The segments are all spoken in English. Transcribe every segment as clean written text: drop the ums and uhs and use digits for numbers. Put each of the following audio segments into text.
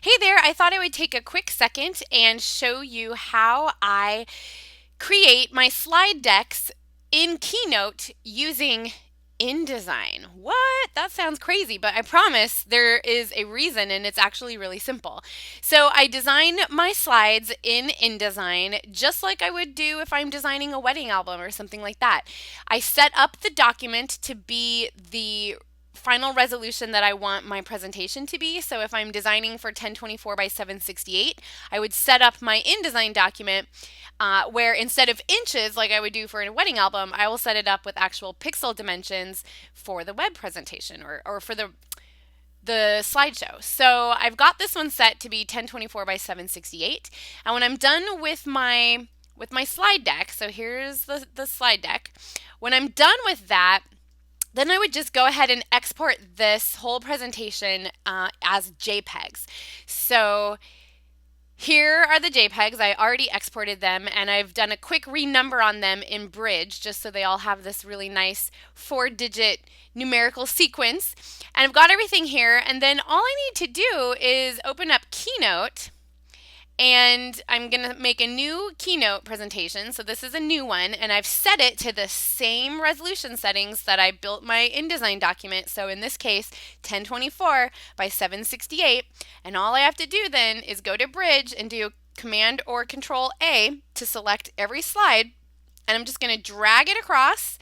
Hey there, I thought I would take a quick second and show you how I create my slide decks in Keynote using InDesign. What? That sounds crazy, but I promise there is a reason and it's actually really simple. So I design my slides in InDesign just like I would do if I'm designing a wedding album or something like that. I set up the document to be the final resolution that I want my presentation to be. So if I'm designing for 1024 by 768, I would set up my InDesign document where instead of inches like I would do for a wedding album, I will set it up with actual pixel dimensions for the web presentation or for the slideshow. So I've got this one set to be 1024 by 768. And when I'm done with my slide deck, so here's the slide deck. When I'm done with that, then I would just go ahead and export this whole presentation as JPEGs. So here are the JPEGs. I already exported them and I've done a quick renumber on them in Bridge just so they all have this really nice 4-digit numerical sequence. And I've got everything here, and then all I need to do is open up Keynote. And I'm going to make a new Keynote presentation. So this is a new one, and I've set it to the same resolution settings that I built my InDesign document. So in this case, 1024 by 768. And all I have to do then is go to Bridge and do Command or Control A to select every slide. And I'm just going to drag it across,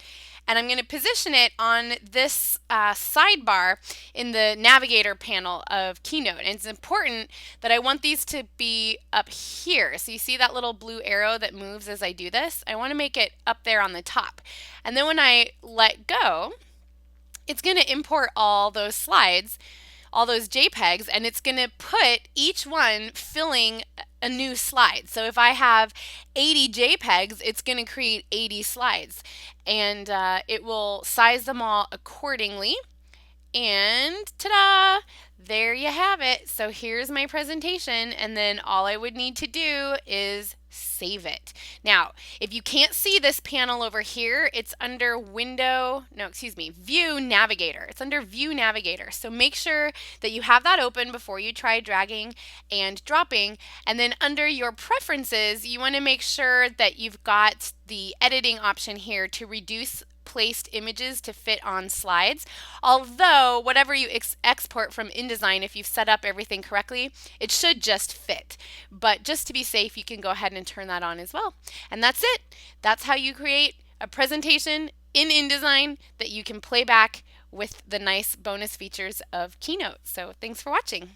and I'm going to position it on this sidebar in the navigator panel of Keynote. And it's important that I want these to be up here. So you see that little blue arrow that moves as I do this? I want to make it up there on the top. And then when I let go, it's going to import all those slides, all those JPEGs, and it's going to put each one filling a new slide. So if I have 80 JPEGs, it's going to create 80 slides, and it will size them all accordingly. And ta-da! There you have it. So here's my presentation, and then all I would need to do is save it. Now, if you can't see this panel over here, it's under View Navigator. It's under View Navigator. So make sure that you have that open before you try dragging and dropping. And then under your preferences, you want to make sure that you've got the editing option here to reduce placed images to fit on slides. Although whatever you export from InDesign, if you've set up everything correctly, it should just fit. But just to be safe, you can go ahead and turn that on as well. And that's it. That's how you create a presentation in InDesign that you can play back with the nice bonus features of Keynote. So thanks for watching.